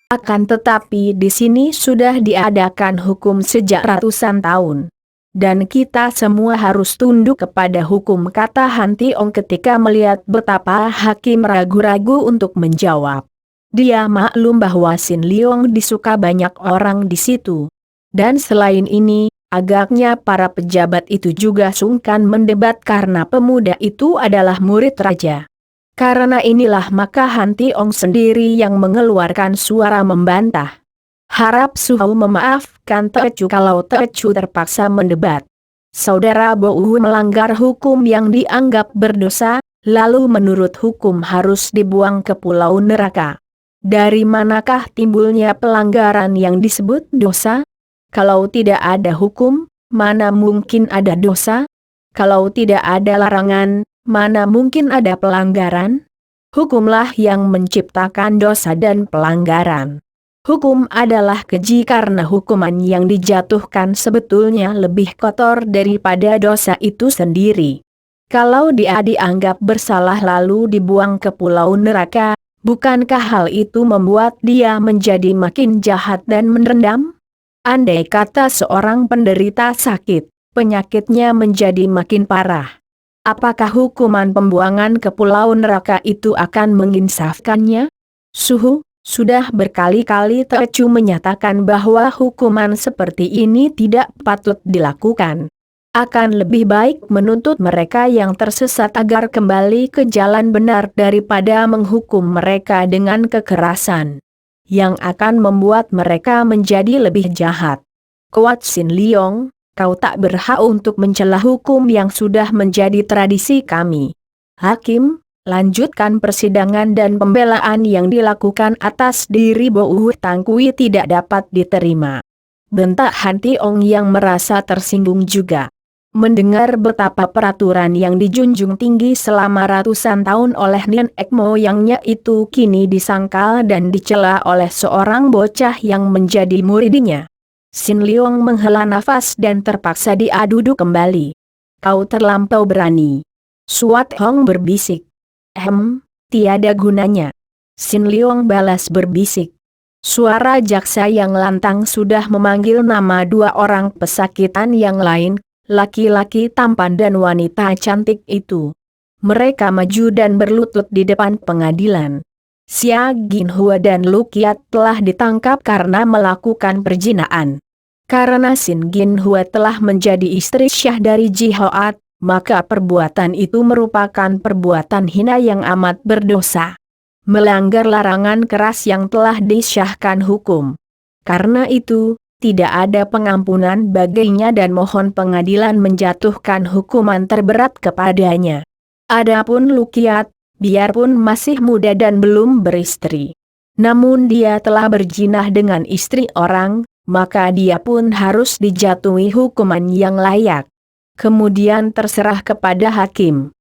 Akan tetapi di sini sudah diadakan hukum sejak ratusan tahun. Dan kita semua harus tunduk kepada hukum, kata Han Tiong ketika melihat betapa hakim ragu-ragu untuk menjawab. Dia maklum bahwa Sin Leong disuka banyak orang di situ. Dan selain ini, agaknya para pejabat itu juga sungkan mendebat karena pemuda itu adalah murid raja. Karena inilah maka Han Tiong sendiri yang mengeluarkan suara membantah. Harap Suhu memaafkan Tecu kalau Tecu terpaksa mendebat. Saudara Bo Wu melanggar hukum yang dianggap berdosa, lalu menurut hukum harus dibuang ke pulau neraka. Dari manakah timbulnya pelanggaran yang disebut dosa? Kalau tidak ada hukum, mana mungkin ada dosa? Kalau tidak ada larangan, mana mungkin ada pelanggaran? Hukumlah yang menciptakan dosa dan pelanggaran. Hukum adalah keji karena hukuman yang dijatuhkan sebetulnya lebih kotor daripada dosa itu sendiri. Kalau dia dianggap bersalah lalu dibuang ke pulau neraka, bukankah hal itu membuat dia menjadi makin jahat dan merendam? Andai kata seorang penderita sakit, penyakitnya menjadi makin parah. Apakah hukuman pembuangan ke pulau neraka itu akan menginsafkannya? Suhu, sudah berkali-kali Tecu menyatakan bahwa hukuman seperti ini tidak patut dilakukan. Akan lebih baik menuntut mereka yang tersesat agar kembali ke jalan benar daripada menghukum mereka dengan kekerasan, yang akan membuat mereka menjadi lebih jahat. Kuat Sin Leong, kau tak berhak untuk mencela hukum yang sudah menjadi tradisi kami. Hakim, lanjutkan persidangan dan pembelaan yang dilakukan atas diri Bo Wu Tangkui tidak dapat diterima. Bentak Han Tiong yang merasa tersinggung juga. Mendengar betapa peraturan yang dijunjung tinggi selama ratusan tahun oleh nenek moyangnya itu kini disangkal dan dicela oleh seorang bocah yang menjadi muridnya. Sin Leong menghela nafas dan terpaksa dia duduk kembali. Kau terlampau berani. Suat Hong berbisik. Tiada gunanya. Sin Leong balas berbisik. Suara jaksa yang lantang sudah memanggil nama dua orang pesakitan yang lain, laki-laki tampan dan wanita cantik itu. Mereka maju dan berlutut di depan pengadilan. Xia Ginhua dan Lu Kiat telah ditangkap karena melakukan perzinaan. Karena Sin Ginhua telah menjadi istri syah dari Ji Hoat, maka perbuatan itu merupakan perbuatan hina yang amat berdosa. Melanggar larangan keras yang telah disyahkan hukum. Karena itu, tidak ada pengampunan baginya dan mohon pengadilan menjatuhkan hukuman terberat kepadanya. Adapun Lu Kiat, biarpun masih muda dan belum beristri, namun dia telah berjinah dengan istri orang, maka dia pun harus dijatuhi hukuman yang layak. Kemudian terserah kepada hakim.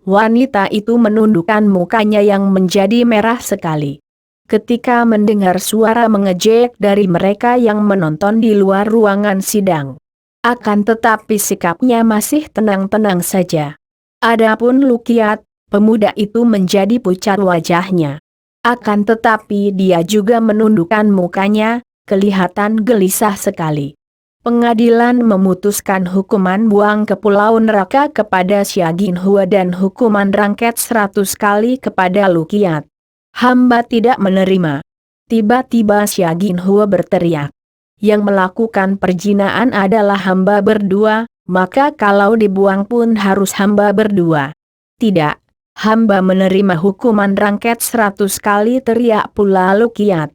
Wanita itu menundukkan mukanya yang menjadi merah sekali. Ketika mendengar suara mengejek dari mereka yang menonton di luar ruangan sidang. Akan tetapi sikapnya masih tenang-tenang saja. Adapun Lu Kiat, pemuda itu menjadi pucat wajahnya. Akan tetapi dia juga menundukkan mukanya, kelihatan gelisah sekali. Pengadilan memutuskan hukuman buang ke pulau neraka kepada Xia Ginhua dan hukuman rangket 100 kali kepada Lu Kiat. Hamba tidak menerima. Tiba-tiba Xia Ginhua berteriak. Yang melakukan perzinaan adalah hamba berdua, maka kalau dibuang pun harus hamba berdua. Tidak, hamba menerima hukuman rangket 100 kali, teriak pula Lu Kiat.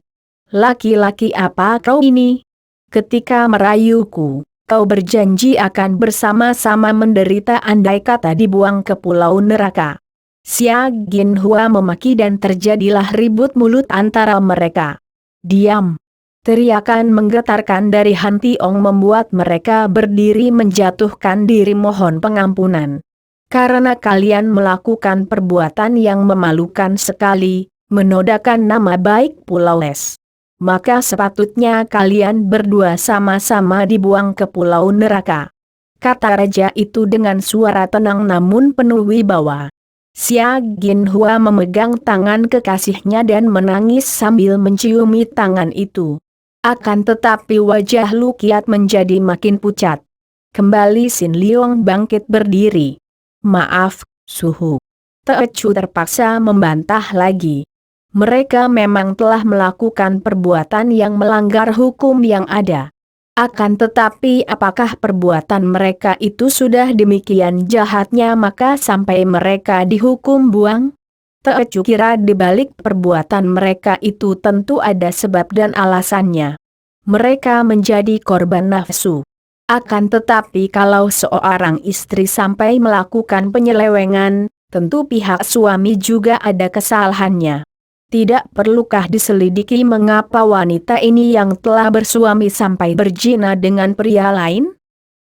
Laki-laki apa kau ini? Ketika merayuku, kau berjanji akan bersama-sama menderita andai kata dibuang ke pulau neraka. Xia Ginhua memaki dan terjadilah ribut mulut antara mereka. Diam! Teriakan menggetarkan dari Han Tiong membuat mereka berdiri menjatuhkan diri mohon pengampunan. Karena kalian melakukan perbuatan yang memalukan sekali, menodaikan nama baik Pulau Les. Maka sepatutnya kalian berdua sama-sama dibuang ke pulau neraka. Kata raja itu dengan suara tenang namun penuh wibawa. Sia Ginhua memegang tangan kekasihnya dan menangis sambil menciumi tangan itu. Akan tetapi wajah Lu Kiat menjadi makin pucat. Kembali Sin Leong bangkit berdiri. "Maaf, Suhu." Teocu terpaksa membantah lagi. Mereka memang telah melakukan perbuatan yang melanggar hukum yang ada. Akan tetapi apakah perbuatan mereka itu sudah demikian jahatnya maka sampai mereka dihukum buang? Teocu kira di balik perbuatan mereka itu tentu ada sebab dan alasannya. Mereka menjadi korban nafsu. Akan tetapi kalau seorang istri sampai melakukan penyelewengan, tentu pihak suami juga ada kesalahannya. Tidak perlukah diselidiki mengapa wanita ini yang telah bersuami sampai berzina dengan pria lain?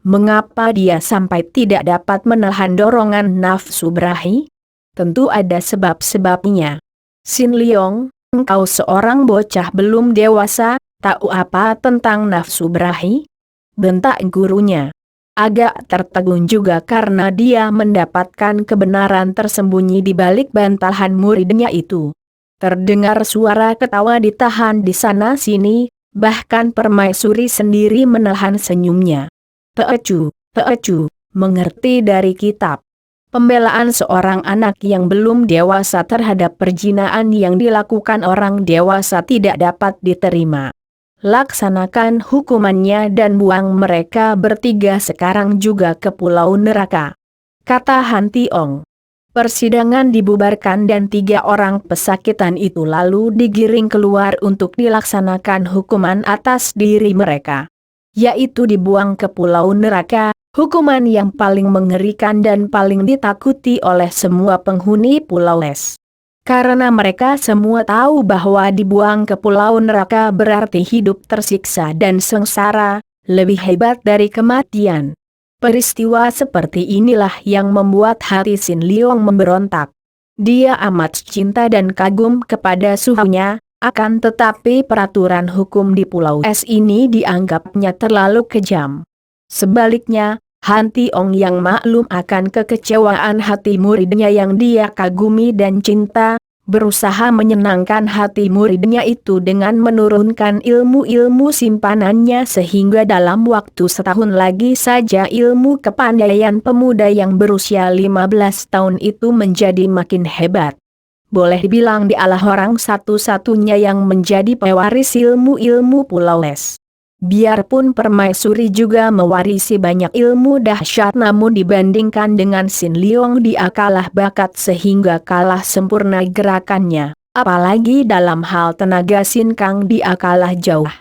Mengapa dia sampai tidak dapat menahan dorongan nafsu berahi? Tentu ada sebab-sebabnya. "Sin Leong, engkau seorang bocah belum dewasa, tahu apa tentang nafsu berahi?" bentak gurunya. Agak tertegun juga karena dia mendapatkan kebenaran tersembunyi di balik bantahan muridnya itu. Terdengar suara ketawa ditahan di sana-sini, bahkan Permaisuri sendiri menahan senyumnya. "Teocu, mengerti dari kitab. Pembelaan seorang anak yang belum dewasa terhadap perzinaan yang dilakukan orang dewasa tidak dapat diterima. Laksanakan hukumannya dan buang mereka bertiga sekarang juga ke pulau neraka," kata Han Tiong. Persidangan dibubarkan dan 3 orang pesakitan itu lalu digiring keluar untuk dilaksanakan hukuman atas diri mereka. Yaitu dibuang ke pulau neraka, hukuman yang paling mengerikan dan paling ditakuti oleh semua penghuni Pulau Es. Karena mereka semua tahu bahwa dibuang ke pulau neraka berarti hidup tersiksa dan sengsara, lebih hebat dari kematian. Peristiwa seperti inilah yang membuat hati Sin Leong memberontak. Dia amat cinta dan kagum kepada suhunya, akan tetapi peraturan hukum di Pulau Es ini dianggapnya terlalu kejam. Sebaliknya, Han Tiong yang maklum akan kekecewaan hati muridnya yang dia kagumi dan cinta, berusaha menyenangkan hati muridnya itu dengan menurunkan ilmu-ilmu simpanannya sehingga dalam waktu setahun lagi saja ilmu kepandaian pemuda yang berusia 15 tahun itu menjadi makin hebat. Boleh dibilang dialah orang satu-satunya yang menjadi pewaris ilmu-ilmu Pulau Es. Biarpun Permaisuri juga mewarisi banyak ilmu dahsyat namun dibandingkan dengan Sin Leong dia kalah bakat sehingga kalah sempurna gerakannya, apalagi dalam hal tenaga Sin Kang dia kalah jauh.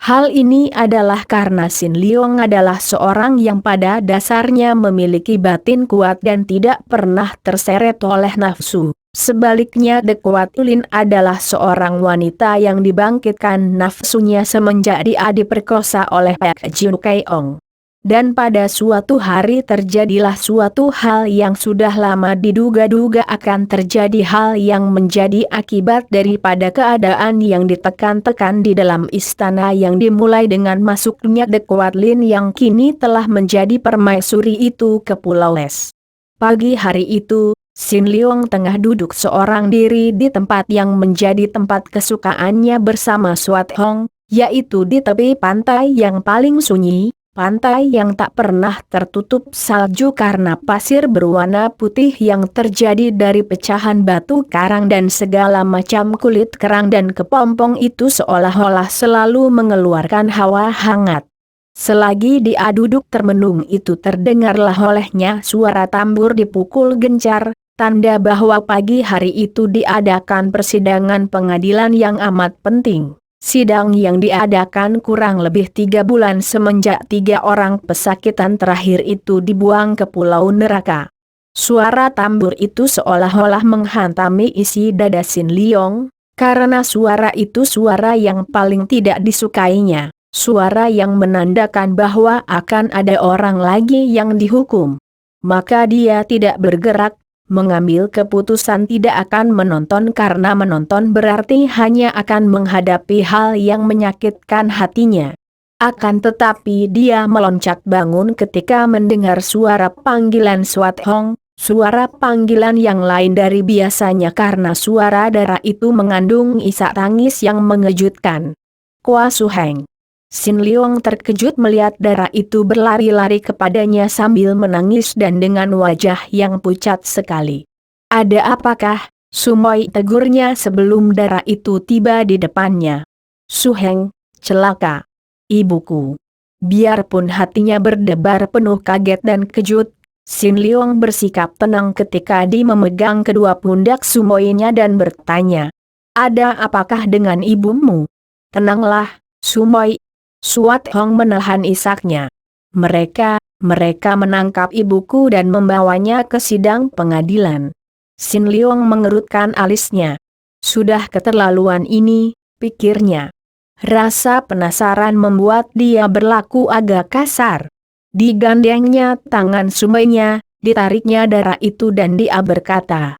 Hal ini adalah karena Sin Leong adalah seorang yang pada dasarnya memiliki batin kuat dan tidak pernah terseret oleh nafsu. Sebaliknya De Kuat Ulin adalah seorang wanita yang dibangkitkan nafsunya semenjak dia diperkosa oleh Pak Jin Keong. Dan pada suatu hari terjadilah suatu hal yang sudah lama diduga-duga akan terjadi, hal yang menjadi akibat daripada keadaan yang ditekan-tekan di dalam istana yang dimulai dengan masuknya De Kuat Lin yang kini telah menjadi permaisuri itu ke Pulau Es. Pagi hari itu, Sin Leong tengah duduk seorang diri di tempat yang menjadi tempat kesukaannya bersama Suat Hong, yaitu di tepi pantai yang paling sunyi, pantai yang tak pernah tertutup salju karena pasir berwarna putih yang terjadi dari pecahan batu karang dan segala macam kulit kerang dan kepompong itu seolah-olah selalu mengeluarkan hawa hangat. Selagi dia duduk termenung itu terdengarlah olehnya suara tambur dipukul gencar, tanda bahwa pagi hari itu diadakan persidangan pengadilan yang amat penting. Sidang yang diadakan kurang lebih 3 bulan semenjak 3 orang pesakitan terakhir itu dibuang ke pulau neraka. Suara tambur itu seolah-olah menghantami isi dada Sin Leong, karena suara itu suara yang paling tidak disukainya, suara yang menandakan bahwa akan ada orang lagi yang dihukum. Maka dia tidak bergerak, mengambil keputusan tidak akan menonton karena menonton berarti hanya akan menghadapi hal yang menyakitkan hatinya. Akan tetapi dia meloncat bangun ketika mendengar suara panggilan Suat Hong, Suara panggilan yang lain dari biasanya karena suara darah itu mengandung isak tangis yang mengejutkan. Kua Su Heng. Sin Leong terkejut melihat darah itu berlari-lari kepadanya sambil menangis dan dengan wajah yang pucat sekali. Ada apakah? Sumoi tegurnya sebelum darah itu tiba di depannya. Su Heng, celaka. Ibuku. Biarpun hatinya berdebar penuh kaget dan kejut, Sin Leong bersikap tenang ketika dia memegang kedua pundak Sumoinya dan bertanya. Ada apakah dengan ibumu? Tenanglah, Sumoi. Suat Hong menahan isaknya. Mereka menangkap ibuku dan membawanya ke sidang pengadilan. Sin Leong mengerutkan alisnya. Sudah keterlaluan ini, pikirnya. Rasa penasaran membuat dia berlaku agak kasar. Digandengnya tangan Sumoinya, ditariknya darah itu dan dia berkata,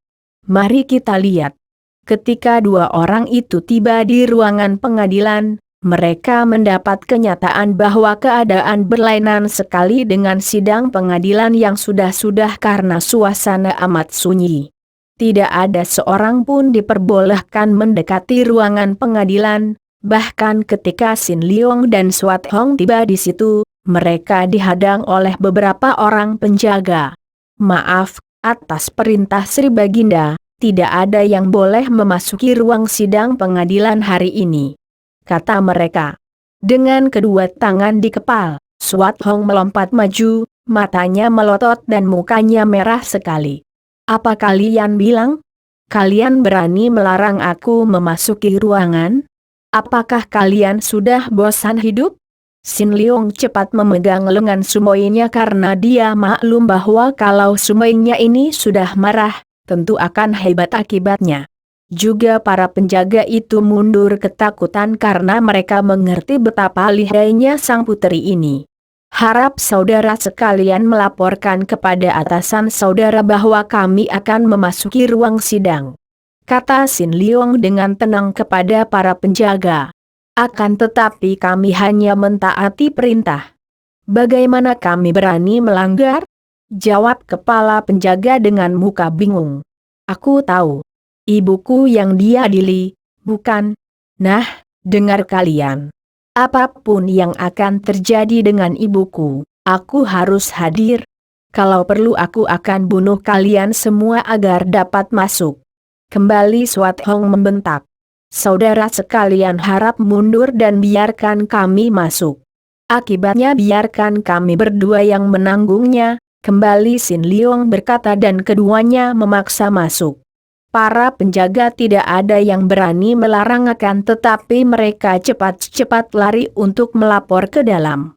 "Mari kita lihat." Ketika dua orang itu tiba di ruangan pengadilan, mereka mendapat kenyataan bahwa keadaan berlainan sekali dengan sidang pengadilan yang sudah-sudah karena suasana amat sunyi. Tidak ada seorang pun diperbolehkan mendekati ruangan pengadilan, bahkan ketika Sin Leong dan Suat Hong tiba di situ, mereka dihadang oleh beberapa orang penjaga. "Maaf, atas perintah Sri Baginda, tidak ada yang boleh memasuki ruang sidang pengadilan hari ini," kata mereka. Dengan kedua tangan di kepala, Suat Hong melompat maju, matanya melotot dan mukanya merah sekali. "Apa kalian bilang? Kalian berani melarang aku memasuki ruangan? Apakah kalian sudah bosan hidup?" Sin Leong cepat memegang lengan Sumoinya karena dia maklum bahwa kalau Sumoinya ini sudah marah, tentu akan hebat akibatnya. Juga para penjaga itu mundur ketakutan karena mereka mengerti betapa lihainya sang putri ini. "Harap saudara sekalian melaporkan kepada atasan saudara bahwa kami akan memasuki ruang sidang," kata Sin Leong dengan tenang kepada para penjaga. "Akan tetapi kami hanya mentaati perintah. Bagaimana kami berani melanggar?" jawab kepala penjaga dengan muka bingung. "Aku tahu. Ibuku yang diadili, bukan? Nah, dengar kalian. Apapun yang akan terjadi dengan ibuku, aku harus hadir. Kalau perlu aku akan bunuh kalian semua agar dapat masuk." Kembali Suat Hong membentak. "Saudara sekalian harap mundur dan biarkan kami masuk. Akibatnya biarkan kami berdua yang menanggungnya," kembali Sin Leong berkata dan keduanya memaksa masuk. Para penjaga tidak ada yang berani melarang akan tetapi mereka cepat-cepat lari untuk melapor ke dalam.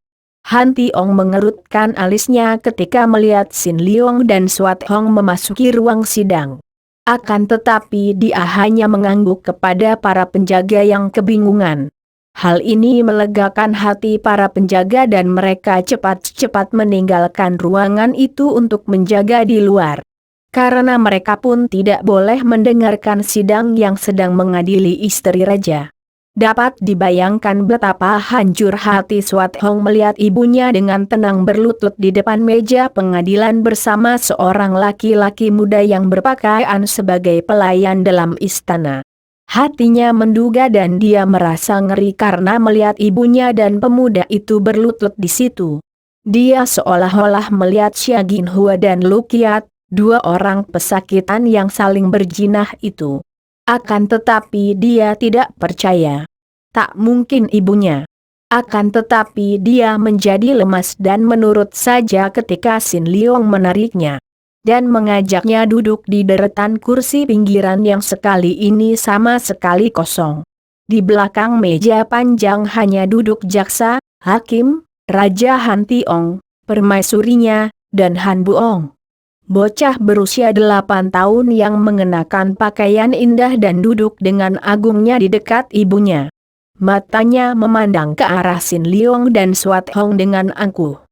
Han Tiong mengerutkan alisnya ketika melihat Sin Leong dan Suat Hong memasuki ruang sidang. Akan tetapi dia hanya mengangguk kepada para penjaga yang kebingungan. Hal ini melegakan hati para penjaga dan mereka cepat-cepat meninggalkan ruangan itu untuk menjaga di luar. Karena mereka pun tidak boleh mendengarkan sidang yang sedang mengadili istri raja. Dapat dibayangkan betapa hancur hati Suat Hong melihat ibunya dengan tenang berlutut di depan meja pengadilan bersama seorang laki-laki muda yang berpakaian sebagai pelayan dalam istana. Hatinya menduga dan dia merasa ngeri karena melihat ibunya dan pemuda itu berlutut di situ. Dia seolah-olah melihat Xia Ginhua dan Lu Kiat, dua orang pesakitan yang saling berjinah itu. Akan tetapi dia tidak percaya. Tak mungkin ibunya. Akan tetapi dia menjadi lemas dan menurut saja ketika Sin Leong menariknya dan mengajaknya duduk di deretan kursi pinggiran yang sekali ini sama sekali kosong. Di belakang meja panjang hanya duduk jaksa, hakim, Raja Han Tiong, permaisurinya, dan Han Buong. Bocah berusia 8 tahun yang mengenakan pakaian indah dan duduk dengan agungnya di dekat ibunya. Matanya memandang ke arah Sin Leong dan Suat Hong dengan angkuh.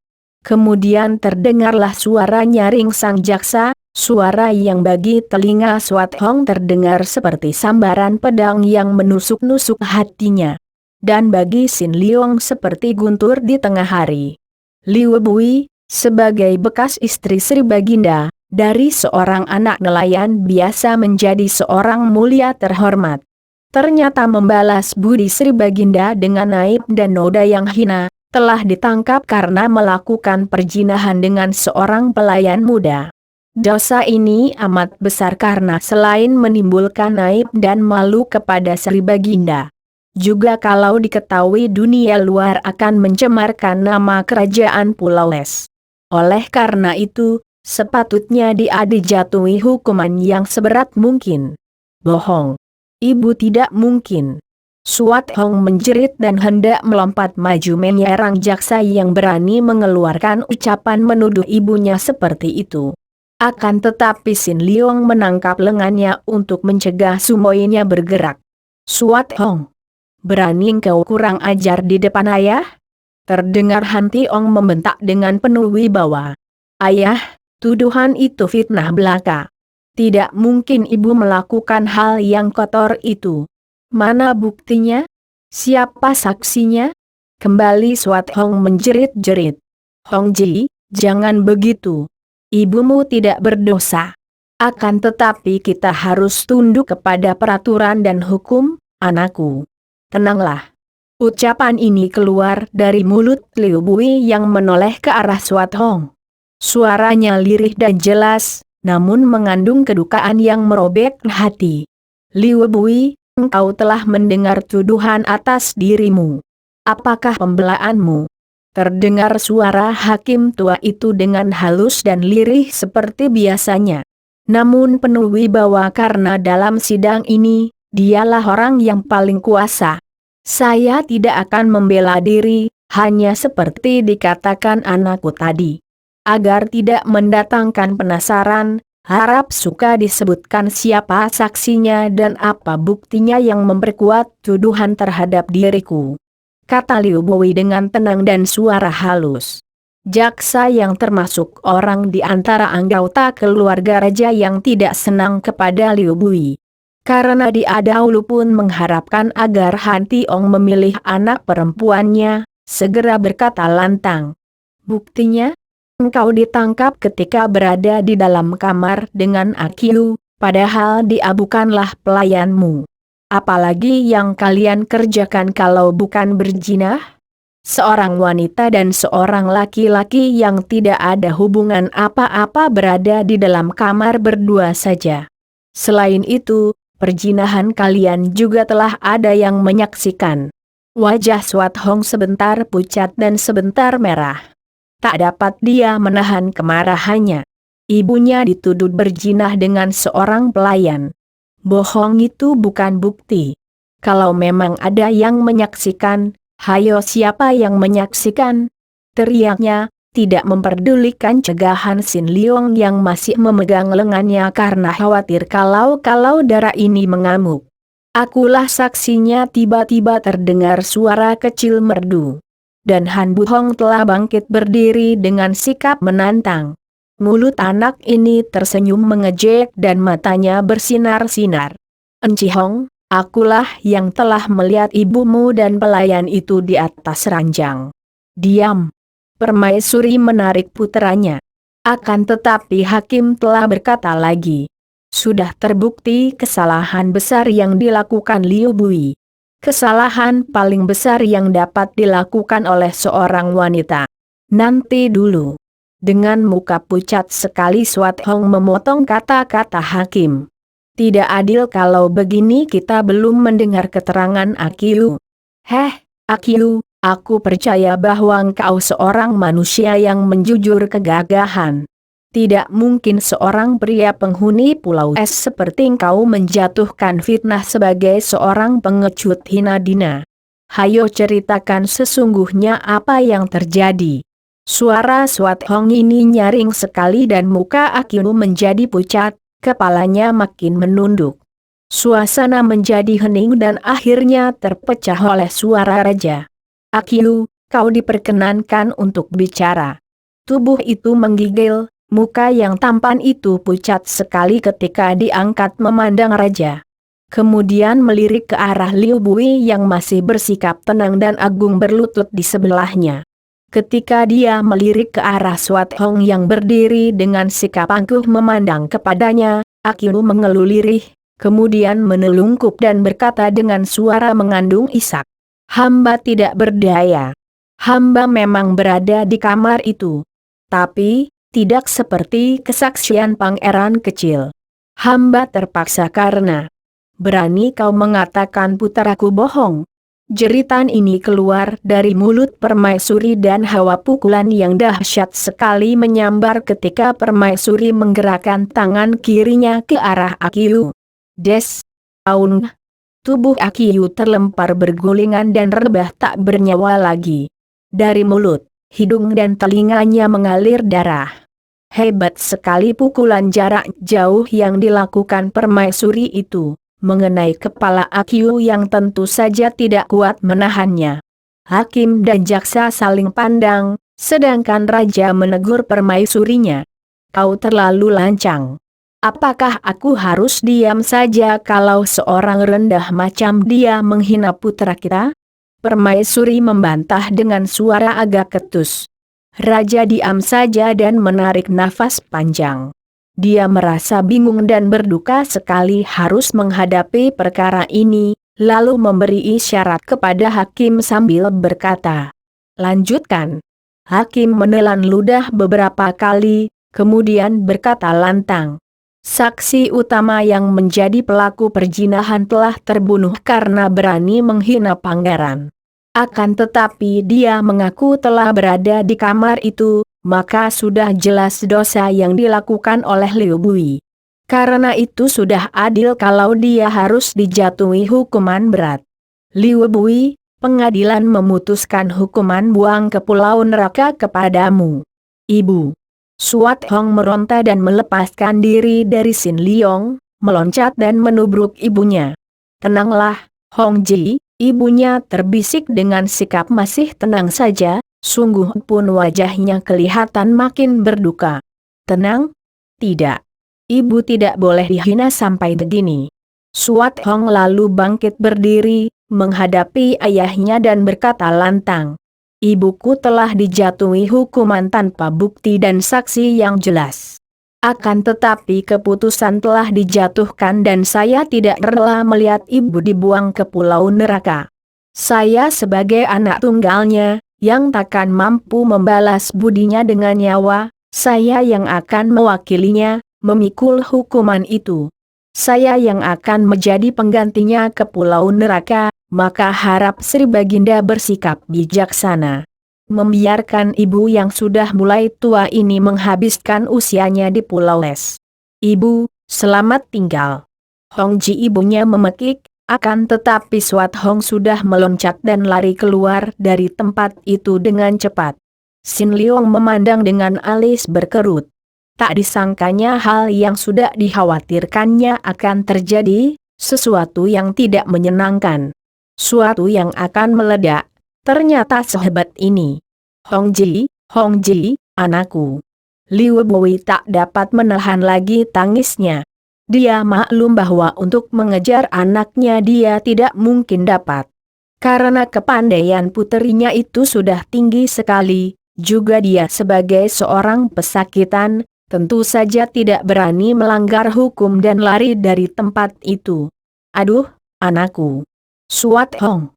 Kemudian terdengarlah suara nyaring sang jaksa, suara yang bagi telinga Suat Hong terdengar seperti sambaran pedang yang menusuk-nusuk hatinya. Dan bagi Sin Leong seperti guntur di tengah hari. Liu Bui, sebagai bekas istri Sri Baginda, Dari seorang anak nelayan biasa menjadi seorang mulia terhormat. Ternyata membalas budi Sri Baginda dengan aib dan noda yang hina, telah ditangkap karena melakukan perjinahan dengan seorang pelayan muda. Dosa ini amat besar karena selain menimbulkan aib dan malu kepada Sri Baginda, juga kalau diketahui dunia luar akan mencemarkan nama kerajaan Pulau Les. Oleh karena itu, sepatutnya dia dijatuhi hukuman yang seberat mungkin. Bohong. Ibu tidak mungkin. Suat Hong menjerit dan hendak melompat maju menyerang jaksa yang berani mengeluarkan ucapan menuduh ibunya seperti itu. Akan tetapi Sin Leong menangkap lengannya untuk mencegah sumoinya bergerak. Suat Hong, berani engkau kurang ajar di depan ayah? Terdengar Han Tiong membentak dengan penuh wibawa. Ayah, tuduhan itu fitnah belaka. Tidak mungkin ibu melakukan hal yang kotor itu. Mana buktinya? Siapa saksinya? Kembali Suat Hong menjerit-jerit. Hong Ji, jangan begitu. Ibumu tidak berdosa. Akan tetapi kita harus tunduk kepada peraturan dan hukum, anakku. Tenanglah. Ucapan ini keluar dari mulut Liu Bui yang menoleh ke arah Suat Hong. Suaranya lirih dan jelas, namun mengandung kedukaan yang merobek hati. Liu Bui, engkau telah mendengar tuduhan atas dirimu. Apakah pembelaanmu? Terdengar suara hakim tua itu dengan halus dan lirih seperti biasanya. Namun penuh wibawa karena dalam sidang ini, dialah orang yang paling kuasa. Saya tidak akan membela diri, hanya seperti dikatakan anakku tadi. Agar tidak mendatangkan penasaran, harap suka disebutkan siapa saksinya dan apa buktinya yang memperkuat tuduhan terhadap diriku. Kata Liu Bui dengan tenang dan suara halus. Jaksa yang termasuk orang di antara anggota keluarga raja yang tidak senang kepada Liu Bui. Karena dia dahulu pun mengharapkan agar Han Tiong memilih anak perempuannya, segera berkata lantang. Buktinya? Engkau ditangkap ketika berada di dalam kamar dengan Akiu, padahal dia bukanlah pelayanmu. Apalagi yang kalian kerjakan kalau bukan berzinah? Seorang wanita dan seorang laki-laki yang tidak ada hubungan apa-apa berada di dalam kamar berdua saja. Selain itu, perjinahan kalian juga telah ada yang menyaksikan. Wajah Suat Hong sebentar pucat dan sebentar merah. Tak dapat dia menahan kemarahannya. Ibunya dituduh berzinah dengan seorang pelayan. Bohong itu bukan bukti. Kalau memang ada yang menyaksikan, hayo siapa yang menyaksikan? Teriaknya, tidak memperdulikan cegahan Sin Leong yang masih memegang lengannya karena khawatir kalau darah ini mengamuk. Akulah saksinya. Tiba-tiba terdengar suara kecil merdu. Dan Han Bu Hong telah bangkit berdiri dengan sikap menantang. Mulut anak ini tersenyum mengejek dan matanya bersinar-sinar. Enci Hong, akulah yang telah melihat ibumu dan pelayan itu di atas ranjang. Diam. Permaisuri menarik puteranya. Akan tetapi hakim telah berkata lagi. Sudah terbukti kesalahan besar yang dilakukan Liu Bui. Kesalahan paling besar yang dapat dilakukan oleh seorang wanita. Nanti dulu. Dengan muka pucat sekali Suat Hong memotong kata-kata hakim. Tidak adil kalau begini kita belum mendengar keterangan Akiu. Akiu, aku percaya bahwa engkau seorang manusia yang menjujur kegagahan. Tidak mungkin seorang pria penghuni Pulau Es seperti engkau menjatuhkan fitnah sebagai seorang pengecut hina dina. Hayo ceritakan sesungguhnya apa yang terjadi. Suara Suat Hong ini nyaring sekali dan muka Akiu menjadi pucat, kepalanya makin menunduk. Suasana menjadi hening dan akhirnya terpecah oleh suara raja. Akiu, kau diperkenankan untuk bicara. Tubuh itu menggigil. Muka yang tampan itu pucat sekali ketika diangkat memandang raja. Kemudian melirik ke arah Liu Bui yang masih bersikap tenang dan agung berlutut di sebelahnya. Ketika dia melirik ke arah Swat Hong yang berdiri dengan sikap angkuh memandang kepadanya, Akiu mengeluh lirih, kemudian menelungkup dan berkata dengan suara mengandung isak. Hamba tidak berdaya. Hamba memang berada di kamar itu. Tapi, tidak seperti kesaksian pangeran kecil. Hamba terpaksa karena. Berani kau mengatakan putraku bohong? Jeritan ini keluar dari mulut Permaisuri dan hawa pukulan yang dahsyat sekali menyambar ketika Permaisuri menggerakkan tangan kirinya ke arah Akiu. Des! Aun! Tubuh Akiu terlempar bergulingan dan rebah tak bernyawa lagi. Dari mulut, hidung dan telinganya mengalir darah. Hebat sekali pukulan jarak jauh yang dilakukan Permaisuri itu mengenai kepala Akiu yang tentu saja tidak kuat menahannya. Hakim dan jaksa saling pandang, sedangkan raja menegur permaisurinya. Kau terlalu lancang. Apakah aku harus diam saja kalau seorang rendah macam dia menghina putra kita? Permaisuri membantah dengan suara agak ketus. Raja diam saja dan menarik nafas panjang. Dia merasa bingung dan berduka sekali harus menghadapi perkara ini, lalu memberi isyarat kepada hakim sambil berkata, "Lanjutkan." Hakim menelan ludah beberapa kali, kemudian berkata lantang, "Saksi utama yang menjadi pelaku perjinahan telah terbunuh karena berani menghina pangeran. Akan tetapi dia mengaku telah berada di kamar itu, maka sudah jelas dosa yang dilakukan oleh Liu Bui. Karena itu sudah adil kalau dia harus dijatuhi hukuman berat. Liu Bui, pengadilan memutuskan hukuman buang ke pulau neraka kepadamu." "Ibu!" Swat Hong meronta dan melepaskan diri dari Sin Leong, meloncat dan menubruk ibunya. "Tenanglah, Hong Ji," ibunya terbisik dengan sikap masih tenang saja, sungguh pun wajahnya kelihatan makin berduka. "Tenang? Tidak. Ibu tidak boleh dihina sampai begini." Swat Hong lalu bangkit berdiri, menghadapi ayahnya dan berkata lantang, "Ibuku telah dijatuhi hukuman tanpa bukti dan saksi yang jelas. Akan tetapi keputusan telah dijatuhkan dan saya tidak rela melihat ibu dibuang ke pulau neraka. Saya sebagai anak tunggalnya, yang takkan mampu membalas budinya dengan nyawa, saya yang akan mewakilinya, memikul hukuman itu. Saya yang akan menjadi penggantinya ke pulau neraka, maka harap Sri Baginda bersikap bijaksana. Membiarkan ibu yang sudah mulai tua ini menghabiskan usianya di Pulau Les. Ibu, selamat tinggal." Hong Ji ibunya memekik, akan tetapi Swat Hong sudah meloncat dan lari keluar dari tempat itu dengan cepat. Sin Leong memandang dengan alis berkerut. Tak disangkanya hal yang sudah dikhawatirkannya akan terjadi, sesuatu yang tidak menyenangkan. Suatu yang akan meledak. Ternyata sehebat ini. Hong Ji, anakku." Liu Bui tak dapat menahan lagi tangisnya. Dia maklum bahwa untuk mengejar anaknya dia tidak mungkin dapat. Karena kepandaian puterinya itu sudah tinggi sekali, juga dia sebagai seorang pesakitan, tentu saja tidak berani melanggar hukum dan lari dari tempat itu. "Aduh, anakku. Swat Hong.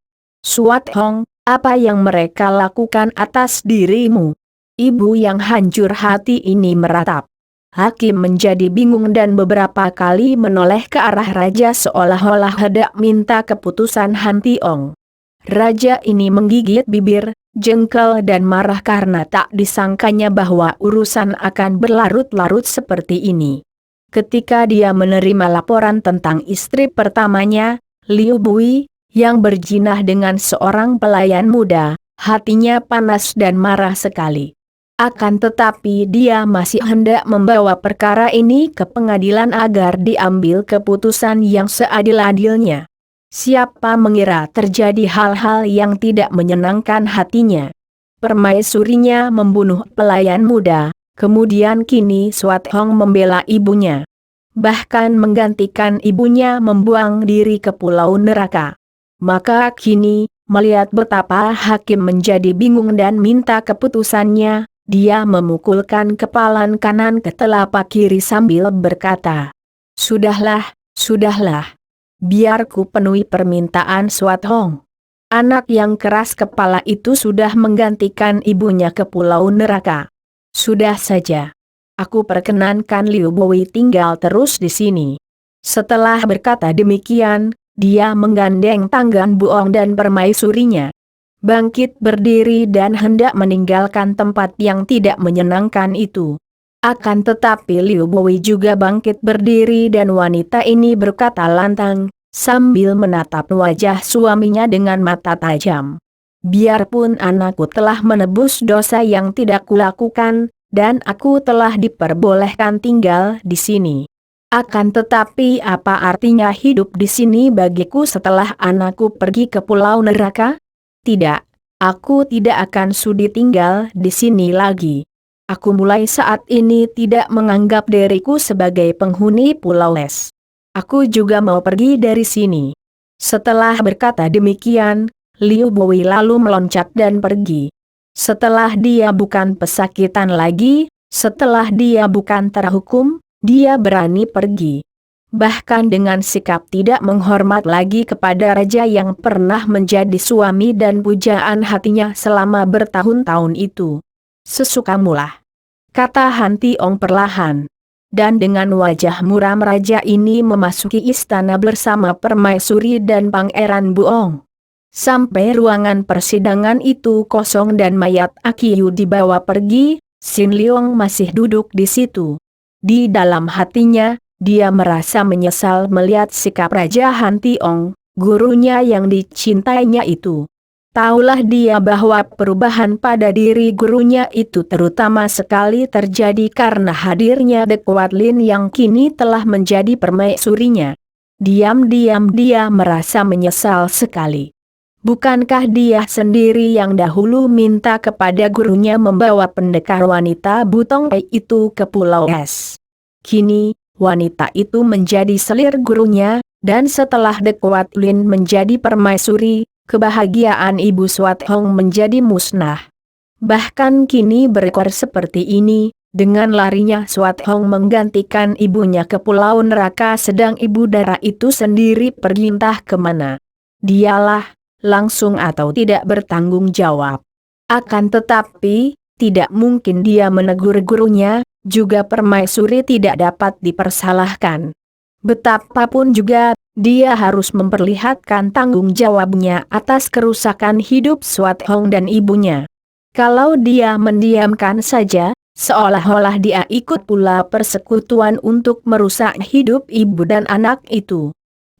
Apa yang mereka lakukan atas dirimu?" Ibu yang hancur hati ini meratap. Hakim menjadi bingung dan beberapa kali menoleh ke arah raja seolah-olah hendak minta keputusan Han Tiong. Raja ini menggigit bibir, jengkel dan marah karena tak disangkanya bahwa urusan akan berlarut-larut seperti ini. Ketika dia menerima laporan tentang istri pertamanya, Liu Bui, yang berjinah dengan seorang pelayan muda, hatinya panas dan marah sekali. Akan tetapi dia masih hendak membawa perkara ini ke pengadilan agar diambil keputusan yang seadil-adilnya. Siapa mengira terjadi hal-hal yang tidak menyenangkan hatinya. Permaisurinya membunuh pelayan muda, kemudian kini Swat Hong membela ibunya. Bahkan menggantikan ibunya membuang diri ke pulau neraka. Maka kini, Melihat betapa hakim menjadi bingung dan minta keputusannya, dia memukulkan kepala kanan ke telapak kiri sambil berkata, "Sudahlah, sudahlah. Biar ku penuhi permintaan Suat Hong." Anak yang keras kepala itu sudah menggantikan ibunya ke Pulau Neraka. "Sudah saja. Aku perkenankan Liu Bowi tinggal terus di sini." Setelah berkata demikian, dia menggandeng Tanggan Buong dan permaisurinya, bangkit berdiri dan hendak meninggalkan tempat yang tidak menyenangkan itu. Akan tetapi Liu Bowi juga bangkit berdiri dan wanita ini berkata lantang, sambil menatap wajah suaminya dengan mata tajam. "Biarpun anakku telah menebus dosa yang tidak kulakukan, dan aku telah diperbolehkan tinggal di sini. Akan tetapi apa artinya hidup di sini bagiku setelah anakku pergi ke Pulau Neraka? Tidak, aku tidak akan sudi tinggal di sini lagi. Aku mulai saat ini tidak menganggap diriku sebagai penghuni Pulau Es. Aku juga mau pergi dari sini." Setelah berkata demikian, Liu Bowi lalu meloncat dan pergi. Setelah dia bukan pesakitan lagi, setelah dia bukan terhukum, dia berani pergi. Bahkan dengan sikap tidak menghormat lagi kepada raja yang pernah menjadi suami dan pujaan hatinya selama bertahun-tahun itu. "Sesukamulah," kata Han Tiong perlahan. Dan dengan wajah muram raja ini memasuki istana bersama permaisuri dan Pangeran Buong. Sampai ruangan persidangan itu kosong dan mayat Akiyu dibawa pergi, Sin Leong masih duduk di situ. Di dalam hatinya, dia merasa menyesal melihat sikap Raja Han Tiong, gurunya yang dicintainya itu. Taulah dia bahwa perubahan pada diri gurunya itu terutama sekali terjadi karena hadirnya Dekuat Lin yang kini telah menjadi permaisurinya. Diam-diam dia merasa menyesal sekali. Bukankah dia sendiri yang dahulu minta kepada gurunya membawa pendekar wanita Butong Pei itu ke Pulau Es? Kini, wanita itu menjadi selir gurunya, dan setelah Dekuat Lin menjadi permaisuri, kebahagiaan Ibu Suat Hong menjadi musnah. Bahkan kini berekor seperti ini, dengan larinya Suat Hong menggantikan ibunya ke Pulau Neraka sedang ibu dara itu sendiri pergi entah kemana. Dialah langsung atau tidak bertanggung jawab. Akan tetapi, tidak mungkin dia menegur gurunya, juga permaisuri tidak dapat dipersalahkan. Betapapun juga, dia harus memperlihatkan tanggung jawabnya atas kerusakan hidup Suat Hong dan ibunya. Kalau dia mendiamkan saja, seolah-olah dia ikut pula persekutuan untuk merusak hidup ibu dan anak itu.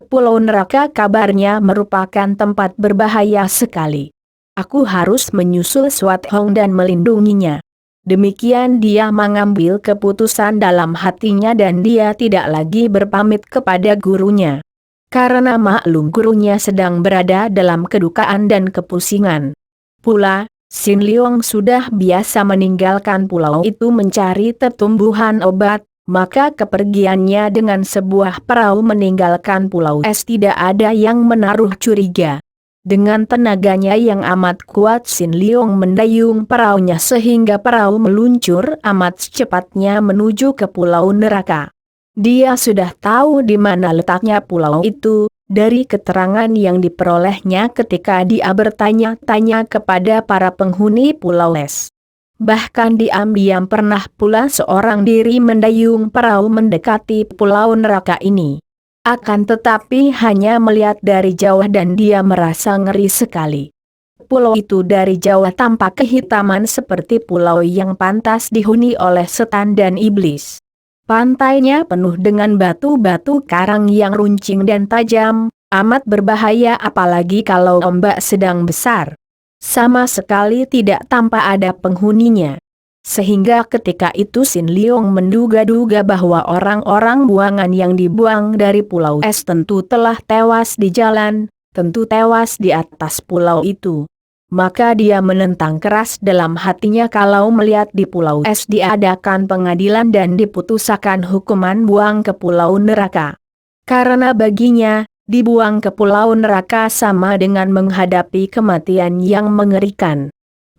Pulau Neraka kabarnya merupakan tempat berbahaya sekali. Aku harus menyusul Suat Hong dan melindunginya. Demikian dia mengambil keputusan dalam hatinya dan dia tidak lagi berpamit kepada gurunya. Karena maklum gurunya sedang berada dalam kedukaan dan kepusingan. Pula, Sin Leong sudah biasa meninggalkan pulau itu mencari tetumbuhan obat. Maka kepergiannya dengan sebuah perahu meninggalkan Pulau Es tidak ada yang menaruh curiga. Dengan tenaganya yang amat kuat Sin Leong mendayung perahunya sehingga perahu meluncur amat cepatnya menuju ke Pulau Neraka. Dia sudah tahu di mana letaknya pulau itu, dari keterangan yang diperolehnya ketika dia bertanya-tanya kepada para penghuni Pulau Es. Bahkan diam-diam pernah pula seorang diri mendayung perahu mendekati Pulau Neraka ini. Akan tetapi hanya melihat dari jauh dan dia merasa ngeri sekali. Pulau itu dari jauh tampak kehitaman seperti pulau yang pantas dihuni oleh setan dan iblis. Pantainya penuh dengan batu-batu karang yang runcing dan tajam, amat berbahaya apalagi kalau ombak sedang besar. Sama sekali tidak tampak ada penghuninya. Sehingga ketika itu Sin Leong menduga-duga bahwa orang-orang buangan yang dibuang dari Pulau Es tentu telah tewas di jalan, tentu tewas di atas pulau itu. Maka dia menentang keras dalam hatinya kalau melihat di Pulau Es diadakan pengadilan dan diputuskan hukuman buang ke Pulau Neraka. Karena baginya, Dibuang ke pulau neraka sama dengan menghadapi kematian yang mengerikan.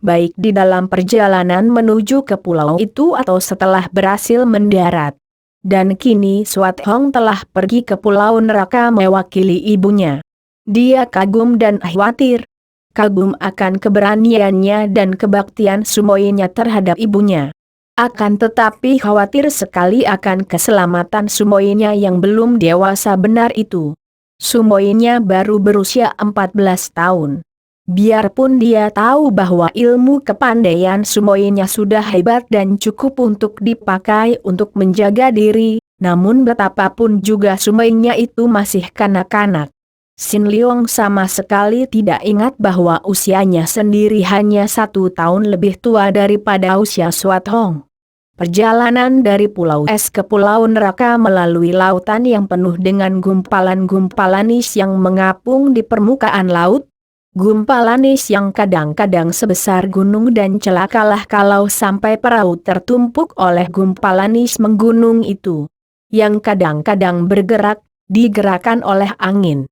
Baik di dalam perjalanan menuju ke pulau itu atau setelah berhasil mendarat. Dan kini Swat Hong telah pergi ke pulau neraka mewakili ibunya. Dia kagum dan khawatir. Kagum akan keberaniannya dan kebaktian Sumoinya terhadap ibunya. Akan tetapi khawatir sekali akan keselamatan Sumoinya yang belum dewasa benar itu. Sumoinya baru berusia 14 tahun. Biarpun dia tahu bahwa ilmu kepandaian Sumoinya sudah hebat dan cukup untuk dipakai untuk menjaga diri, namun betapapun juga Sumoinya itu masih kanak-kanak. Sin Leong sama sekali tidak ingat bahwa usianya sendiri hanya 1 tahun lebih tua daripada usia Swat Hong. Perjalanan dari pulau es ke pulau neraka melalui lautan yang penuh dengan gumpalan-gumpalan is yang mengapung di permukaan laut. Gumpalan is yang kadang-kadang sebesar gunung dan celakalah kalau sampai perahu tertumpuk oleh gumpalan is menggunung itu. Yang kadang-kadang bergerak, digerakkan oleh angin.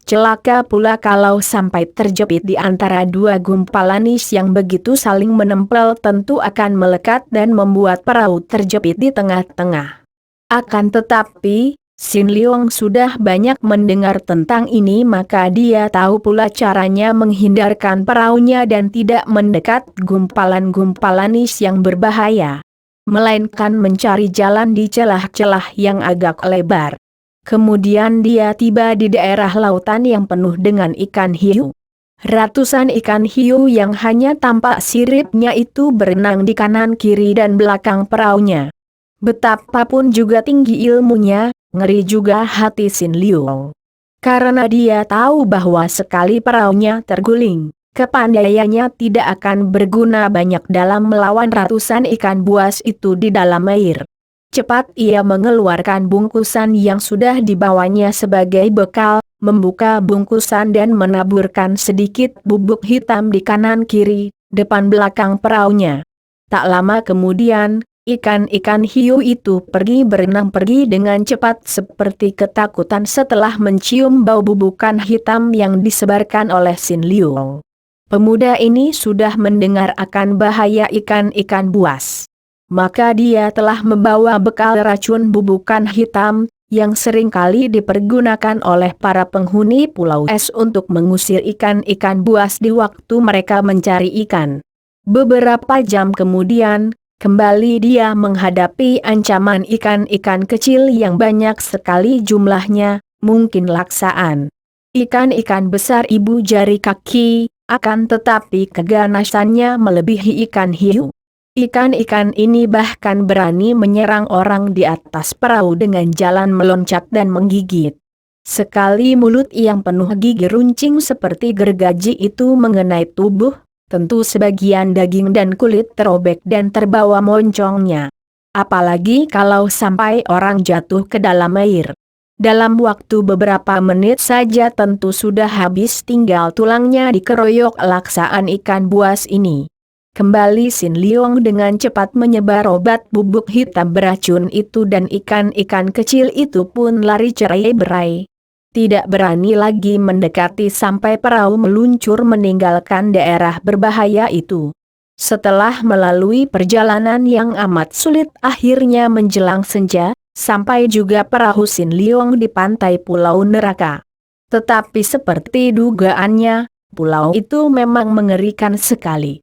Celaka pula kalau sampai terjepit di antara dua gumpalan is yang begitu saling menempel, tentu akan melekat dan membuat perahu terjepit di tengah-tengah. Akan tetapi, Sin Leong sudah banyak mendengar tentang ini, maka dia tahu pula caranya menghindarkan perahunya dan tidak mendekat gumpalan-gumpalan is yang berbahaya, melainkan mencari jalan di celah-celah yang agak lebar. Kemudian dia tiba di daerah lautan yang penuh dengan ikan hiu. Ratusan ikan hiu yang hanya tampak siripnya itu berenang di kanan kiri dan belakang perahunya. Betapapun juga tinggi ilmunya, ngeri juga hati Sin Leong. Karena dia tahu bahwa sekali perahunya terguling, kepandaiannya tidak akan berguna banyak dalam melawan ratusan ikan buas itu di dalam air. Cepat ia mengeluarkan bungkusan yang sudah dibawanya sebagai bekal, membuka bungkusan dan menaburkan sedikit bubuk hitam di kanan kiri, depan belakang perahunya. Tak lama kemudian, ikan-ikan hiu itu pergi berenang dengan cepat seperti ketakutan setelah mencium bau bubukan hitam yang disebarkan oleh Sin Leong. Pemuda ini sudah mendengar akan bahaya ikan-ikan buas. Maka dia telah membawa bekal racun bubukan hitam, yang seringkali dipergunakan oleh para penghuni pulau es untuk mengusir ikan-ikan buas di waktu mereka mencari ikan. Beberapa jam kemudian, kembali dia menghadapi ancaman ikan-ikan kecil yang banyak sekali jumlahnya, mungkin laksaan. Ikan-ikan besar ibu jari kaki, akan tetapi keganasannya melebihi ikan hiu. Ikan-ikan ini bahkan berani menyerang orang di atas perahu dengan jalan meloncat dan menggigit. Sekali mulut yang penuh gigi runcing seperti gergaji itu mengenai tubuh, tentu sebagian daging dan kulit terobek dan terbawa moncongnya. Apalagi kalau sampai orang jatuh ke dalam air. Dalam waktu beberapa menit saja tentu sudah habis, tinggal tulangnya dikeroyok laksaan ikan buas ini. Kembali Sin Leong dengan cepat menyebar obat bubuk hitam beracun itu dan ikan-ikan kecil itu pun lari cerai-berai. Tidak berani lagi mendekati sampai perahu meluncur meninggalkan daerah berbahaya itu. Setelah melalui perjalanan yang amat sulit, akhirnya menjelang senja, sampai juga perahu Sin Leong di pantai Pulau Neraka. Tetapi seperti dugaannya, pulau itu memang mengerikan sekali.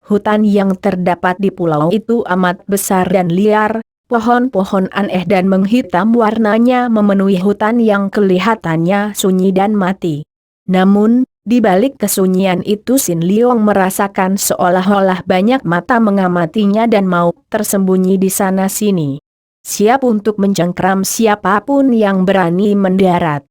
Hutan yang terdapat di pulau itu amat besar dan liar, pohon-pohon aneh dan menghitam warnanya memenuhi hutan yang kelihatannya sunyi dan mati. Namun, di balik kesunyian itu Sin Leong merasakan seolah-olah banyak mata mengamatinya dan mau tersembunyi di sana-sini. Siap untuk mencengkram siapapun yang berani mendarat.